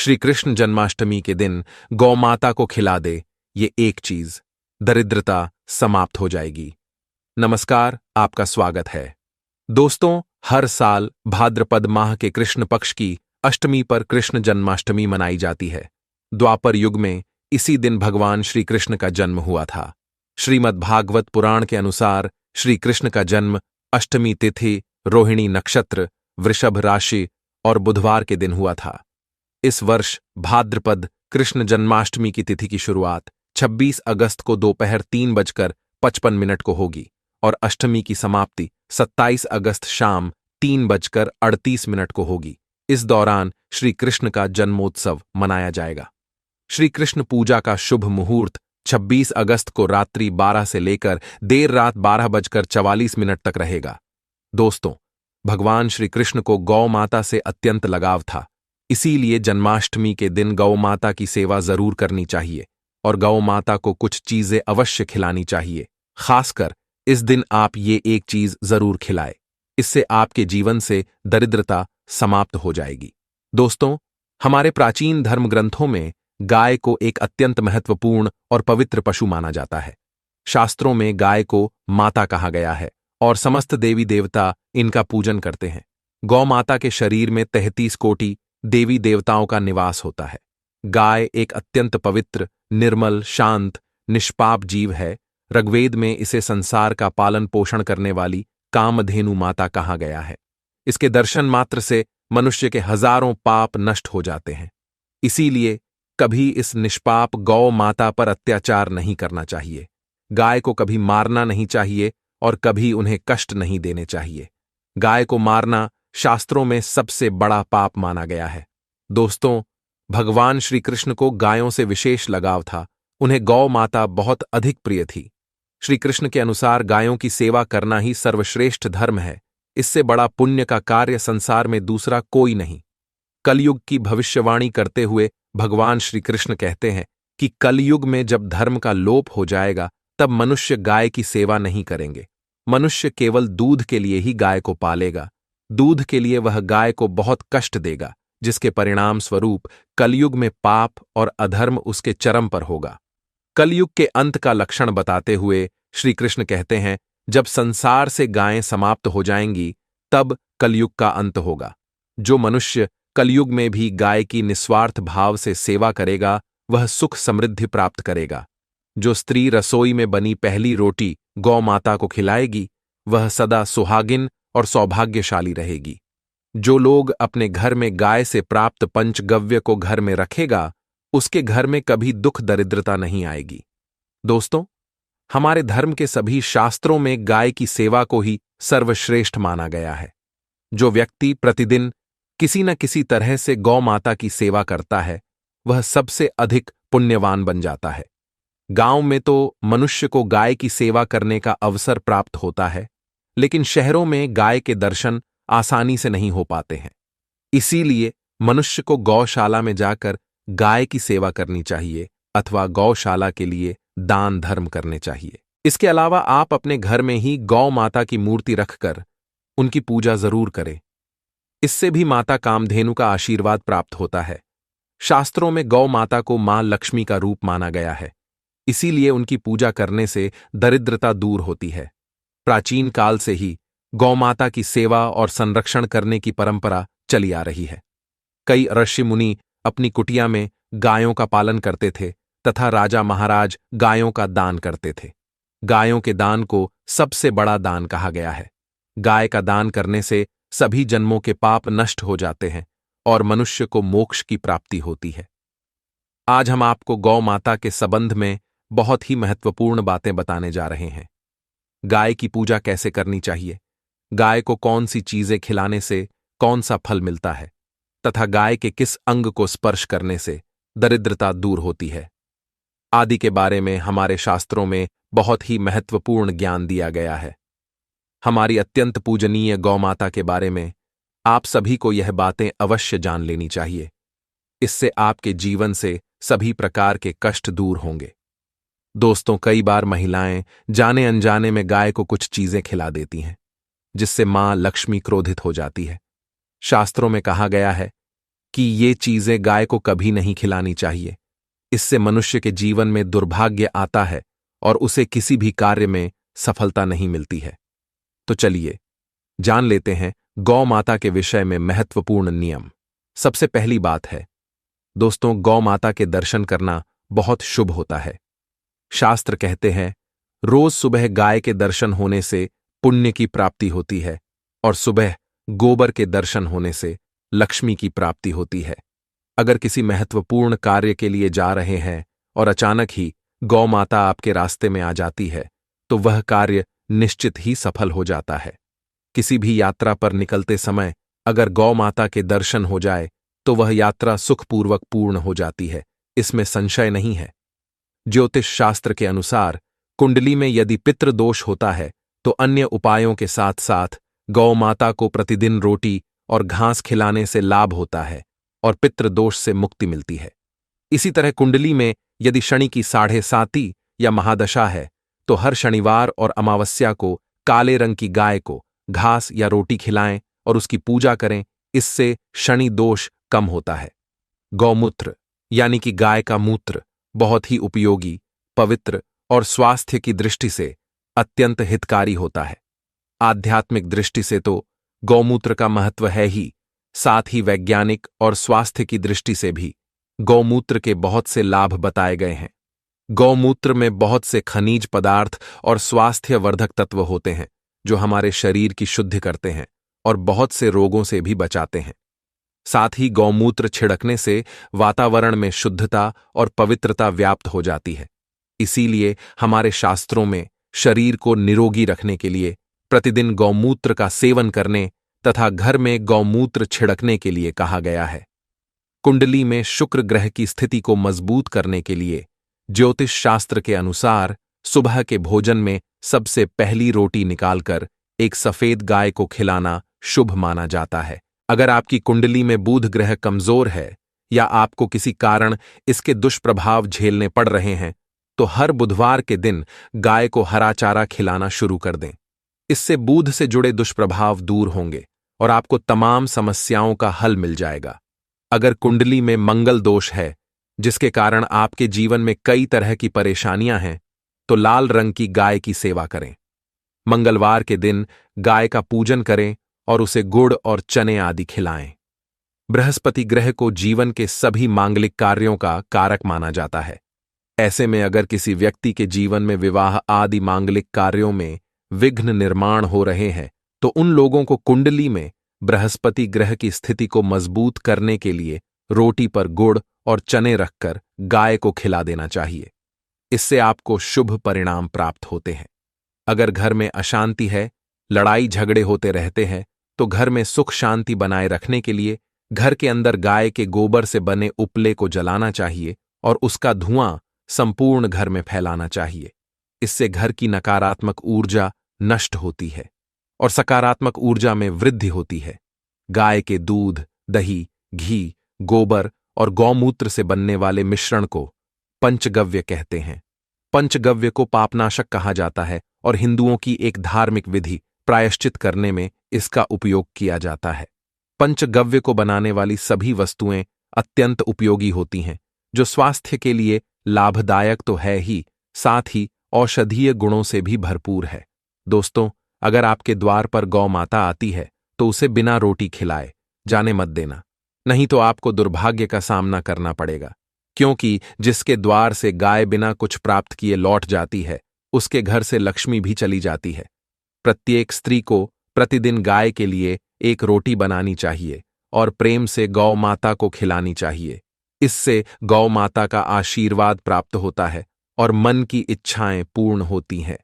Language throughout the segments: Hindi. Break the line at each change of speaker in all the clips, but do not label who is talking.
श्री कृष्ण जन्माष्टमी के दिन गौ माता को खिला दे ये एक चीज, दरिद्रता समाप्त हो जाएगी। नमस्कार, आपका स्वागत है। दोस्तों, हर साल भाद्रपद माह के कृष्ण पक्ष की अष्टमी पर कृष्ण जन्माष्टमी मनाई जाती है। द्वापर युग में इसी दिन भगवान श्री कृष्ण का जन्म हुआ था। श्रीमद् भागवत पुराण के अनुसार श्री कृष्ण का जन्म अष्टमी तिथि, रोहिणी नक्षत्र, वृषभ राशि और बुधवार के दिन हुआ था। इस वर्ष भाद्रपद कृष्ण जन्माष्टमी की तिथि की शुरुआत 26 अगस्त को दोपहर 3:55 को होगी और अष्टमी की समाप्ति 27 अगस्त शाम 3:38 को होगी। इस दौरान श्री कृष्ण का जन्मोत्सव मनाया जाएगा। श्री कृष्ण पूजा का शुभ मुहूर्त 26 अगस्त को रात्रि 12 से लेकर देर रात 12:44 तक रहेगा। दोस्तों, भगवान श्री कृष्ण को गौ माता से अत्यंत लगाव था, इसीलिए जन्माष्टमी के दिन गौ माता की सेवा जरूर करनी चाहिए और गौ माता को कुछ चीजें अवश्य खिलानी चाहिए। खासकर इस दिन आप ये एक चीज जरूर खिलाए, इससे आपके जीवन से दरिद्रता समाप्त हो जाएगी। दोस्तों, हमारे प्राचीन धर्म ग्रंथों में गाय को एक अत्यंत महत्वपूर्ण और पवित्र पशु माना जाता है। शास्त्रों में गाय को माता कहा गया है और समस्त देवी देवता इनका पूजन करते हैं। गौ माता के शरीर में 33 कोटि देवी देवताओं का निवास होता है। गाय एक अत्यंत पवित्र, निर्मल, शांत, निष्पाप जीव है। ऋग्वेद में इसे संसार का पालन पोषण करने वाली कामधेनु माता कहा गया है। इसके दर्शन मात्र से मनुष्य के हजारों पाप नष्ट हो जाते हैं। इसीलिए कभी इस निष्पाप गौ माता पर अत्याचार नहीं करना चाहिए। गाय को कभी मारना नहीं चाहिए और कभी उन्हें कष्ट नहीं देने चाहिए। गाय को मारना शास्त्रों में सबसे बड़ा पाप माना गया है। दोस्तों, भगवान श्री कृष्ण को गायों से विशेष लगाव था। उन्हें गौ माता बहुत अधिक प्रिय थी। श्री कृष्ण के अनुसार गायों की सेवा करना ही सर्वश्रेष्ठ धर्म है। इससे बड़ा पुण्य का कार्य संसार में दूसरा कोई नहीं। कलयुग की भविष्यवाणी करते हुए भगवान श्री कृष्ण कहते हैं कि कलयुग में जब धर्म का लोप हो जाएगा तब मनुष्य गाय की सेवा नहीं करेंगे। मनुष्य केवल दूध के लिए ही गाय को पालेगा। दूध के लिए वह गाय को बहुत कष्ट देगा, जिसके परिणाम स्वरूप कलयुग में पाप और अधर्म उसके चरम पर होगा। कलयुग के अंत का लक्षण बताते हुए श्री कृष्ण कहते हैं, जब संसार से गायें समाप्त हो जाएंगी तब कलयुग का अंत होगा। जो मनुष्य कलयुग में भी गाय की निस्वार्थ भाव से सेवा करेगा वह सुख समृद्धि प्राप्त करेगा। जो स्त्री रसोई में बनी पहली रोटी गौ माता को खिलाएगी वह सदा सुहागिन और सौभाग्यशाली रहेगी। जो लोग अपने घर में गाय से प्राप्त पंचगव्य को घर में रखेगा उसके घर में कभी दुख दरिद्रता नहीं आएगी। दोस्तों, हमारे धर्म के सभी शास्त्रों में गाय की सेवा को ही सर्वश्रेष्ठ माना गया है। जो व्यक्ति प्रतिदिन किसी न किसी तरह से गौ माता की सेवा करता है वह सबसे अधिक पुण्यवान बन जाता है। गांव में तो मनुष्य को गाय की सेवा करने का अवसर प्राप्त होता है, लेकिन शहरों में गाय के दर्शन आसानी से नहीं हो पाते हैं। इसीलिए मनुष्य को गौशाला में जाकर गाय की सेवा करनी चाहिए अथवा गौशाला के लिए दान धर्म करने चाहिए। इसके अलावा आप अपने घर में ही गौ माता की मूर्ति रखकर उनकी पूजा जरूर करें। इससे भी माता कामधेनु का आशीर्वाद प्राप्त होता है। शास्त्रों में गौ माता को मां लक्ष्मी का रूप माना गया है, इसीलिए उनकी पूजा करने से दरिद्रता दूर होती है। प्राचीन काल से ही गौ माता की सेवा और संरक्षण करने की परंपरा चली आ रही है। कई ऋषि मुनि अपनी कुटिया में गायों का पालन करते थे तथा राजा महाराज गायों का दान करते थे। गायों के दान को सबसे बड़ा दान कहा गया है। गाय का दान करने से सभी जन्मों के पाप नष्ट हो जाते हैं और मनुष्य को मोक्ष की प्राप्ति होती है। आज हम आपको गौ माता के संबंध में बहुत ही महत्वपूर्ण बातें बताने जा रहे हैं। गाय की पूजा कैसे करनी चाहिए, गाय को कौन सी चीजें खिलाने से कौन सा फल मिलता है तथा गाय के किस अंग को स्पर्श करने से दरिद्रता दूर होती है आदि के बारे में हमारे शास्त्रों में बहुत ही महत्वपूर्ण ज्ञान दिया गया है। हमारी अत्यंत पूजनीय गौ माता के बारे में आप सभी को यह बातें अवश्य जान लेनी चाहिए। इससे आपके जीवन से सभी प्रकार के कष्ट दूर होंगे। दोस्तों, कई बार महिलाएं जाने अनजाने में गाय को कुछ चीजें खिला देती हैं, जिससे मां लक्ष्मी क्रोधित हो जाती है। शास्त्रों में कहा गया है कि ये चीजें गाय को कभी नहीं खिलानी चाहिए। इससे मनुष्य के जीवन में दुर्भाग्य आता है और उसे किसी भी कार्य में सफलता नहीं मिलती है। तो चलिए जान लेते हैं गौ माता के विषय में महत्वपूर्ण नियम। सबसे पहली बात है दोस्तों, गौ माता के दर्शन करना बहुत शुभ होता है। शास्त्र कहते हैं रोज सुबह गाय के दर्शन होने से पुण्य की प्राप्ति होती है और सुबह गोबर के दर्शन होने से लक्ष्मी की प्राप्ति होती है। अगर किसी महत्वपूर्ण कार्य के लिए जा रहे हैं और अचानक ही गौ माता आपके रास्ते में आ जाती है तो वह कार्य निश्चित ही सफल हो जाता है। किसी भी यात्रा पर निकलते समय अगर गौ माता के दर्शन हो जाए तो वह यात्रा सुखपूर्वक पूर्ण हो जाती है, इसमें संशय नहीं है। ज्योतिष शास्त्र के अनुसार कुंडली में यदि पितृदोष होता है तो अन्य उपायों के साथ साथ गौ माता को प्रतिदिन रोटी और घास खिलाने से लाभ होता है और पितृदोष से मुक्ति मिलती है। इसी तरह कुंडली में यदि शनि की 7.5 या महादशा है तो हर शनिवार और अमावस्या को काले रंग की गाय को घास या रोटी खिलाएं और उसकी पूजा करें, इससे शनि दोष कम होता है। गौमूत्र यानी कि गाय का मूत्र बहुत ही उपयोगी, पवित्र और स्वास्थ्य की दृष्टि से अत्यंत हितकारी होता है। आध्यात्मिक दृष्टि से तो गौमूत्र का महत्व है ही, साथ ही वैज्ञानिक और स्वास्थ्य की दृष्टि से भी गौमूत्र के बहुत से लाभ बताए गए हैं। गौमूत्र में बहुत से खनिज पदार्थ और स्वास्थ्यवर्धक तत्व होते हैं जो हमारे शरीर की शुद्धि करते हैं और बहुत से रोगों से भी बचाते हैं। साथ ही गौमूत्र छिड़कने से वातावरण में शुद्धता और पवित्रता व्याप्त हो जाती है। इसीलिए हमारे शास्त्रों में शरीर को निरोगी रखने के लिए प्रतिदिन गौमूत्र का सेवन करने तथा घर में गौमूत्र छिड़कने के लिए कहा गया है। कुंडली में शुक्र ग्रह की स्थिति को मजबूत करने के लिए ज्योतिष शास्त्र के अनुसार सुबह के भोजन में सबसे पहली रोटी निकालकर एक सफेद गाय को खिलाना शुभ माना जाता है। अगर आपकी कुंडली में बुध ग्रह कमजोर है या आपको किसी कारण इसके दुष्प्रभाव झेलने पड़ रहे हैं तो हर बुधवार के दिन गाय को हरा चारा खिलाना शुरू कर दें। इससे बुध से जुड़े दुष्प्रभाव दूर होंगे और आपको तमाम समस्याओं का हल मिल जाएगा। अगर कुंडली में मंगल दोष है जिसके कारण आपके जीवन में कई तरह की परेशानियां हैं तो लाल रंग की गाय की सेवा करें। मंगलवार के दिन गाय का पूजन करें और उसे गुड़ और चने आदि खिलाएं। बृहस्पति ग्रह को जीवन के सभी मांगलिक कार्यों का कारक माना जाता है। ऐसे में अगर किसी व्यक्ति के जीवन में विवाह आदि मांगलिक कार्यों में विघ्न निर्माण हो रहे हैं तो उन लोगों को कुंडली में बृहस्पति ग्रह की स्थिति को मजबूत करने के लिए रोटी पर गुड़ और चने रखकर गाय को खिला देना चाहिए। इससे आपको शुभ परिणाम प्राप्त होते हैं। अगर घर में अशांति है, लड़ाई झगड़े होते रहते हैं तो घर में सुख शांति बनाए रखने के लिए घर के अंदर गाय के गोबर से बने उपले को जलाना चाहिए और उसका धुआं संपूर्ण घर में फैलाना चाहिए। इससे घर की नकारात्मक ऊर्जा नष्ट होती है और सकारात्मक ऊर्जा में वृद्धि होती है। गाय के दूध, दही, घी, गोबर और गौमूत्र से बनने वाले मिश्रण को पंचगव्य कहते हैं। पंचगव्य को पापनाशक कहा जाता है और हिंदुओं की एक धार्मिक विधि प्रायश्चित करने में इसका उपयोग किया जाता है। पंचगव्य को बनाने वाली सभी वस्तुएं अत्यंत उपयोगी होती हैं जो स्वास्थ्य के लिए लाभदायक तो है ही, साथ ही औषधीय गुणों से भी भरपूर है। दोस्तों, अगर आपके द्वार पर गौ माता आती है तो उसे बिना रोटी खिलाए जाने मत देना, नहीं तो आपको दुर्भाग्य का सामना करना पड़ेगा, क्योंकि जिसके द्वार से गाय बिना कुछ प्राप्त किए लौट जाती है उसके घर से लक्ष्मी भी चली जाती है। प्रत्येक स्त्री को प्रतिदिन गाय के लिए एक रोटी बनानी चाहिए और प्रेम से गौ माता को खिलानी चाहिए। इससे गौ माता का आशीर्वाद प्राप्त होता है और मन की इच्छाएं पूर्ण होती हैं।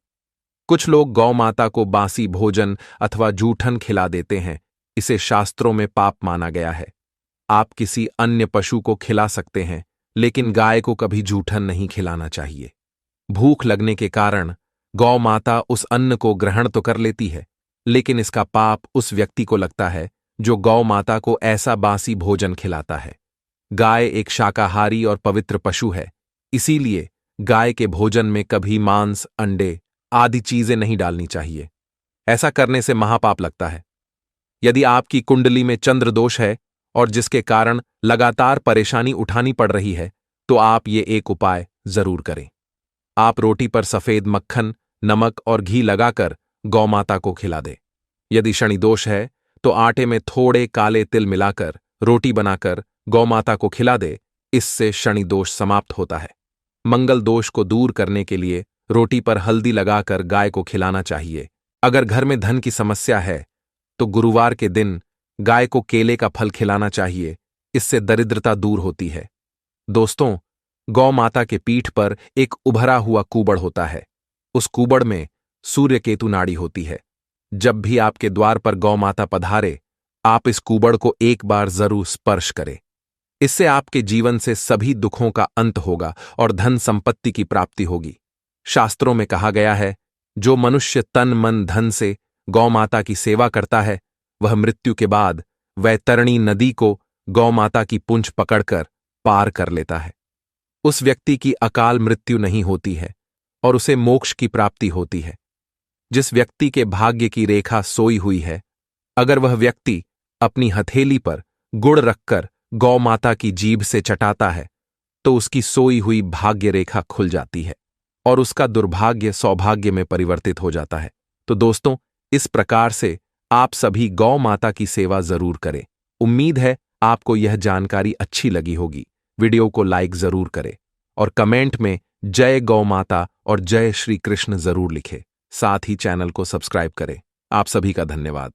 कुछ लोग गौ माता को बासी भोजन अथवा जूठन खिला देते हैं, इसे शास्त्रों में पाप माना गया है। आप किसी अन्य पशु को खिला सकते हैं लेकिन गाय को कभी जूठन नहीं खिलाना चाहिए। भूख लगने के कारण गौ माता उस अन्न को ग्रहण तो कर लेती है लेकिन इसका पाप उस व्यक्ति को लगता है जो गौ माता को ऐसा बासी भोजन खिलाता है। गाय एक शाकाहारी और पवित्र पशु है, इसीलिए गाय के भोजन में कभी मांस, अंडे आदि चीजें नहीं डालनी चाहिए। ऐसा करने से महापाप लगता है। यदि आपकी कुंडली में चंद्र दोष है और जिसके कारण लगातार परेशानी उठानी पड़ रही है, तो आप ये एक उपाय जरूर करें। आप रोटी पर सफेद मक्खन, नमक और घी लगाकर गौ माता को खिला दें। यदि शनि दोष है तो आटे में थोड़े काले तिल मिलाकर रोटी बनाकर गौ माता को खिला दे। इससे शनि दोष समाप्त होता है। मंगल दोष को दूर करने के लिए रोटी पर हल्दी लगाकर गाय को खिलाना चाहिए। अगर घर में धन की समस्या है तो गुरुवार के दिन गाय को केले का फल खिलाना चाहिए। इससे दरिद्रता दूर होती है। दोस्तों, गौ माता के पीठ पर एक उभरा हुआ कूबड़ होता है। उस कूबड़ में सूर्य केतु नाड़ी होती है। जब भी आपके द्वार पर गौ माता पधारे, आप इस कूबड़ को एक बार जरूर स्पर्श करें। इससे आपके जीवन से सभी दुखों का अंत होगा और धन संपत्ति की प्राप्ति होगी। शास्त्रों में कहा गया है, जो मनुष्य तन मन धन से गौ माता की सेवा करता है, वह मृत्यु के बाद वैतरणी नदी को गौ माता की पूंछ पकड़कर पार कर लेता है। उस व्यक्ति की अकाल मृत्यु नहीं होती है और उसे मोक्ष की प्राप्ति होती है। जिस व्यक्ति के भाग्य की रेखा सोई हुई है, अगर वह व्यक्ति अपनी हथेली पर गुड़ रखकर गौ माता की जीभ से चटाता है, तो उसकी सोई हुई भाग्य रेखा खुल जाती है और उसका दुर्भाग्य सौभाग्य में परिवर्तित हो जाता है। तो दोस्तों, इस प्रकार से आप सभी गौ माता की सेवा जरूर करें। उम्मीद है आपको यह जानकारी अच्छी लगी होगी। वीडियो को लाइक जरूर करें और कमेंट में जय गौ माता और जय श्री कृष्ण जरूर लिखें। साथ ही चैनल को सब्सक्राइब करें। आप सभी का धन्यवाद।